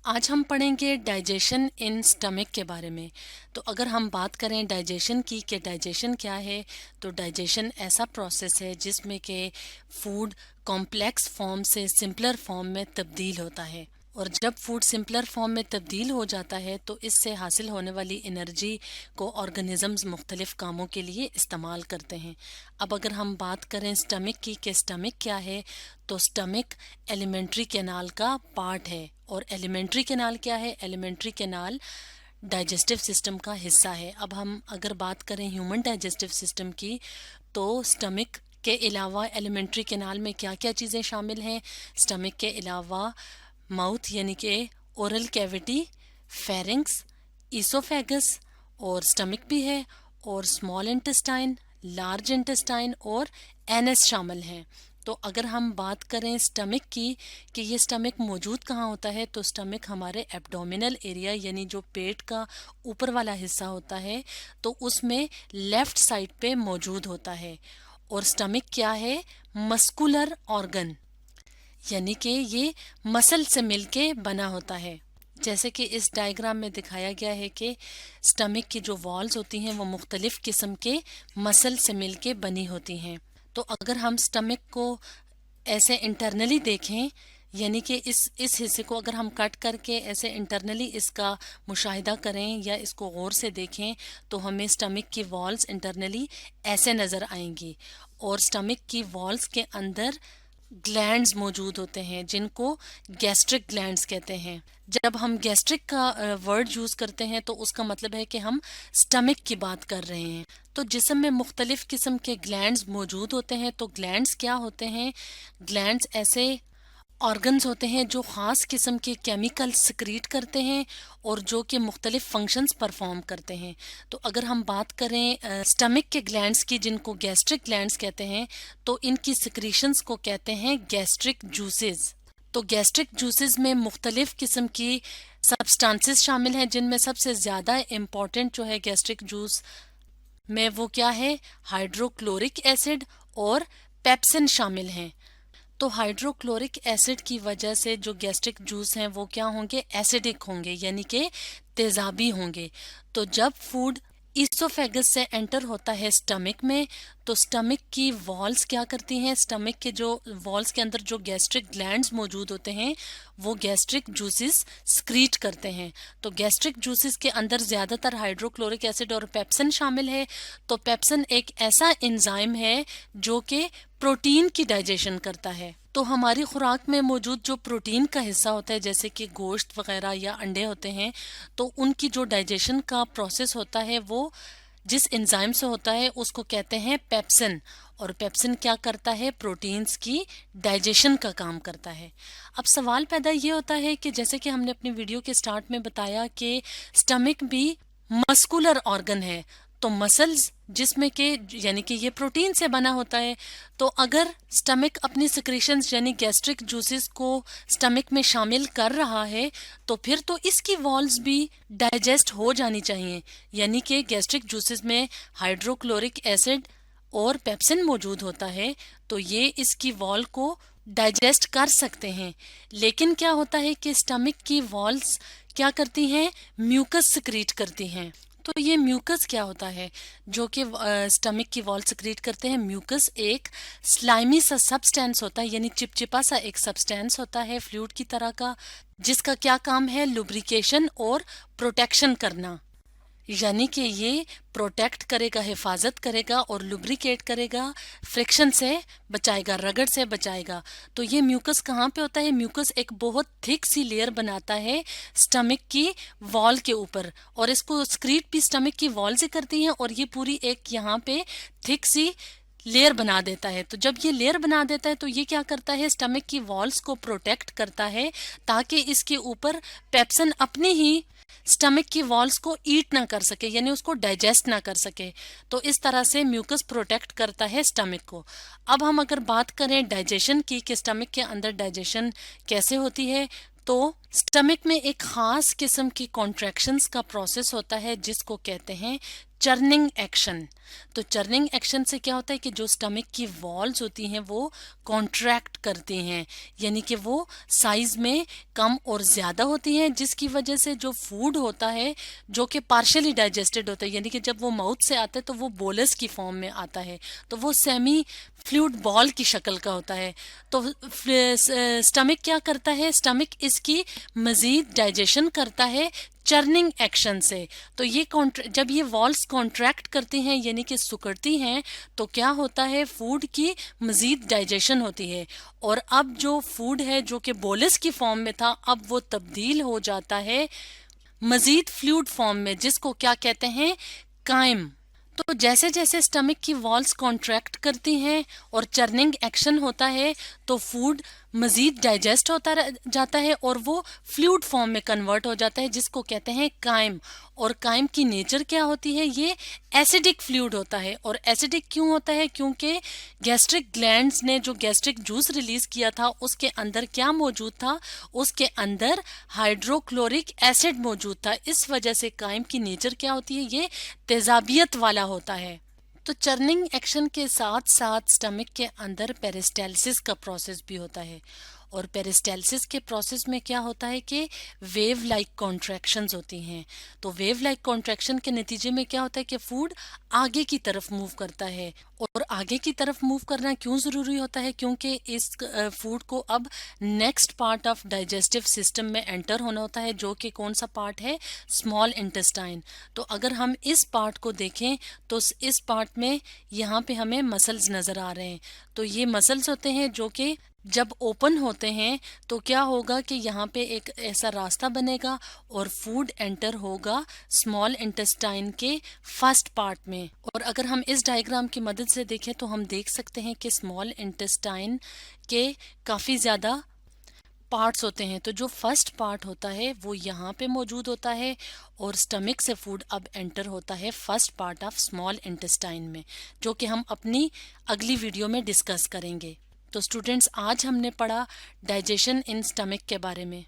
आज हम पढ़ेंगे डाइजेशन इन स्टमक के बारे में। तो अगर हम बात करें डाइजेशन की कि डाइजेशन क्या है, तो डाइजेशन ऐसा प्रोसेस है जिसमें के फूड कॉम्प्लेक्स फॉर्म से सिंपलर फॉर्म में तब्दील होता है। और जब फूड सिंपलर फॉर्म में तब्दील हो जाता है तो इससे हासिल होने वाली एनर्जी को ऑर्गेनिजम्स मुख्तलिफ कामों के लिए इस्तेमाल करते हैं। अब अगर हम बात करें स्टमक की कि स्टमक क्या है, तो स्टमक एलिमेंट्री कैनाल का पार्ट है। और एलिमेंट्री कैनाल क्या है? एलिमेंट्री कैनाल डाइजेस्टिव सिस्टम का हिस्सा है। अब हम अगर बात करें ह्यूमन डाइजेस्टिव सिस्टम की, तो स्टमक के अलावा एलिमेंट्री कैनाल में क्या क्या चीज़ें शामिल हैं? स्टमक के अलावा माउथ यानी कि ओरल कैविटी, फेरिंग्स, ईसोफेगस और स्टमक भी है, और स्मॉल इंटेस्टाइन, लार्ज इंटेस्टाइन और एनएस शामिल हैं। तो अगर हम बात करें स्टमक की कि ये स्टमक मौजूद कहाँ होता है, तो स्टमक हमारे एब्डोमिनल एरिया यानी जो पेट का ऊपर वाला हिस्सा होता है, तो उसमें लेफ्ट साइड पे मौजूद होता है। और स्टमक क्या है? मस्कुलर ऑर्गन, यानी कि ये मसल से मिलके बना होता है। जैसे कि इस डायग्राम में दिखाया गया है कि स्टमक की जो वॉल्स होती हैं वो मुख्तलिफ किस्म के मसल से मिलके बनी होती हैं। तो अगर हम स्टमक को ऐसे इंटरनली देखें, यानी कि इस हिस्से को अगर हम कट करके ऐसे इंटरनली इसका मुशाहिदा करें या इसको गौर से देखें, तो हमें स्टमक की वॉल्स इंटरनली ऐसे नज़र आएंगी। और स्टमक की वॉल्स के अंदर ग्लैंड्स मौजूद होते हैं जिनको गैस्ट्रिक ग्लैंड्स कहते हैं। जब हम गैस्ट्रिक का वर्ड यूज़ करते हैं तो उसका मतलब है कि हम स्टमक की बात कर रहे हैं। तो जिस्म में मुख्तलिफ किस्म के ग्लैंड्स मौजूद होते हैं। तो ग्लैंड्स क्या होते हैं? ग्लैंड्स ऐसे ऑर्गन्स होते हैं जो ख़ास किस्म के केमिकल सिक्रीट करते हैं और जो कि मुख्तलिफ फंक्शंस परफॉर्म करते हैं। तो अगर हम बात करें स्टमक के ग्लैंड्स की, जिनको गैस्ट्रिक ग्लैंड्स कहते हैं, तो इनकी सिक्रीशंस को कहते हैं गैस्ट्रिक जूसेस। तो गैस्ट्रिक जूसेस में मुख्तलिफ किस्म की सब्सटेंसेस शामिल हैं, जिनमें सबसे ज़्यादा इम्पॉर्टेंट जो है गैस्ट्रिक जूस में वो क्या है? हाइड्रोक्लोरिक एसिड और पेप्सिन शामिल हैं। तो हाइड्रोक्लोरिक एसिड की वजह से जो गैस्ट्रिक जूस हैं वो क्या होंगे? एसिडिक होंगे, यानी कि तेजाबी होंगे। तो जब फूड ईसोफेगस से एंटर होता है स्टमक में, तो स्टमक की वॉल्स क्या करती हैं? स्टमक के जो वॉल्स के अंदर जो गैस्ट्रिक ग्लैंड्स मौजूद होते हैं वो गैस्ट्रिक जूसेस स्क्रीट करते हैं। तो गैस्ट्रिक जूसेस के अंदर ज़्यादातर हाइड्रोक्लोरिक एसिड और पेप्सिन शामिल है। तो पेप्सिन एक ऐसा एंजाइम है जो कि प्रोटीन की डाइजेशन करता है। तो हमारी खुराक में मौजूद जो प्रोटीन का हिस्सा होता है, जैसे कि गोश्त वगैरह या अंडे होते हैं, तो उनकी जो डाइजेशन का प्रोसेस होता है वो जिस एंजाइम से होता है उसको कहते हैं पेप्सिन। और पेप्सिन क्या करता है? प्रोटीन्स की डाइजेशन का काम करता है। अब सवाल पैदा ये होता है कि जैसे कि हमने अपनी वीडियो के स्टार्ट में बताया कि स्टमक भी मस्कुलर ऑर्गन है, तो मसल्स जिसमें के यानी कि ये प्रोटीन से बना होता है। तो अगर स्टमक अपनी सिक्रीशंस यानी गैस्ट्रिक जूसेस को स्टमक में शामिल कर रहा है, तो फिर तो इसकी वॉल्स भी डाइजेस्ट हो जानी चाहिए। यानी कि गैस्ट्रिक जूसेस में हाइड्रोक्लोरिक एसिड और पेप्सिन मौजूद होता है, तो ये इसकी वॉल को डाइजेस्ट कर सकते हैं। लेकिन क्या होता है कि स्टमक की वॉल्स क्या करती हैं? म्यूकस सिक्रीट करती हैं। तो ये म्यूकस क्या होता है जो कि स्टमक की वॉल सिक्रीट करते हैं? म्यूकस एक स्लाइमी सा सब्सटेंस होता है, यानी चिपचिपा सा एक सब्सटेंस होता है फ्लूइड की तरह का, जिसका क्या काम है? लुब्रिकेशन और प्रोटेक्शन करना। यानी कि ये प्रोटेक्ट करेगा, हिफाजत करेगा और लुब्रिकेट करेगा, फ्रिक्शन से बचाएगा, रगड़ से बचाएगा। तो ये म्यूकस कहाँ पे होता है? म्यूकस एक बहुत थिक सी लेयर बनाता है स्टमक की वॉल के ऊपर, और इसको स्क्रीट भी स्टमक की वॉल से करती है, और ये पूरी एक यहाँ पे थिक सी लेयर बना देता है। तो जब ये लेयर बना देता है तो ये क्या करता है? स्टमक की वॉल्स को प्रोटेक्ट करता है ताकि इसके ऊपर पेप्सिन अपने ही स्टमक की वॉल्स को ईट ना कर सके, यानी उसको डाइजेस्ट ना कर सके। तो इस तरह से म्यूकस प्रोटेक्ट करता है स्टमक को। अब हम अगर बात करें डाइजेशन की कि स्टमक के अंदर डाइजेशन कैसे होती है, तो स्टमक में एक ख़ास किस्म की कॉन्ट्रैक्शंस का प्रोसेस होता है जिसको कहते हैं चर्निंग एक्शन। तो चर्निंग एक्शन से क्या होता है कि जो स्टमक की वॉल्स होती हैं वो कॉन्ट्रैक्ट करती हैं, यानी कि वो साइज में कम और ज़्यादा होती हैं, जिसकी वजह से जो फूड होता है जो कि पार्शियली डाइजेस्टेड होता है, यानी कि जब वो माउथ से आता है तो वो बोलस की फॉर्म में आता है, तो वो सेमी फ्लूइड बॉल की शक्ल का होता है। तो स्टमक क्या करता है, स्टमक इसकी मज़ीद डाइजेशन करता है चर्निंग एक्शन से। तो ये जब ये वॉल्स कॉन्ट्रैक्ट करती हैं यानी कि सिकुड़ती हैं, तो क्या होता है, फूड की मज़ीद डाइजेशन होती है, और अब जो फूड है जो कि बोलस की फॉर्म में था, अब वो तब्दील हो जाता है मज़ीद फ्लूइड फॉर्म में, जिसको क्या कहते हैं, कायम। तो जैसे जैसे स्टमक की वॉल्स कॉन्ट्रैक्ट करती हैं और चर्निंग एक्शन होता है, तो फूड मज़ीद डाइजेस्ट होता जाता है और वो फ्लूइड फॉर्म में कन्वर्ट हो जाता है, जिसको कहते हैं कायम। और कायम की नेचर क्या होती है, ये एसिडिक फ्लूइड होता है। और एसिडिक क्यों होता है, क्योंकि गैस्ट्रिक ग्लैंड्स ने जो गैस्ट्रिक जूस रिलीज किया था उसके अंदर क्या मौजूद था, उसके अंदर हाइड्रोक्लोरिक एसिड मौजूद था। इस वजह से कायम की नेचर क्या होती है, ये तेजाबियत वाला होता है। तो चर्निंग एक्शन के साथ साथ स्टमक के अंदर पेरिस्टालसिस का प्रोसेस भी होता है, और पेरिस्टालसिस के प्रोसेस में क्या होता है कि वेव लाइक कॉन्ट्रैक्शंस होती हैं। तो वेव लाइक कॉन्ट्रैक्शन के नतीजे में क्या होता है कि फूड आगे की तरफ मूव करता है। और आगे की तरफ मूव करना क्यों ज़रूरी होता है, क्योंकि इस फूड को अब next part of digestive system में एंटर होना होता है, जो कि कौन सा पार्ट है, स्मॉल इंटेस्टाइन। तो अगर हम इस पार्ट को देखें तो इस पार्ट में यहाँ पे हमें मसल्स नज़र आ रहे हैं। तो ये मसल्स होते हैं जो कि जब ओपन होते हैं तो क्या होगा कि यहाँ पे एक ऐसा रास्ता बनेगा और फूड एंटर होगा स्मॉल इंटेस्टाइन के फर्स्ट पार्ट में। और अगर हम इस डायग्राम की मदद से देखें तो हम देख सकते हैं कि स्मॉल इंटेस्टाइन के काफ़ी ज़्यादा पार्ट्स होते हैं। तो जो फर्स्ट पार्ट होता है वो यहाँ पे मौजूद होता है, और स्टमक से फूड अब एंटर होता है first part of small intestine में, जो कि हम अपनी अगली वीडियो में डिस्कस करेंगे। तो स्टूडेंट्स, आज हमने पढ़ा डाइजेशन इन स्टमक के बारे में।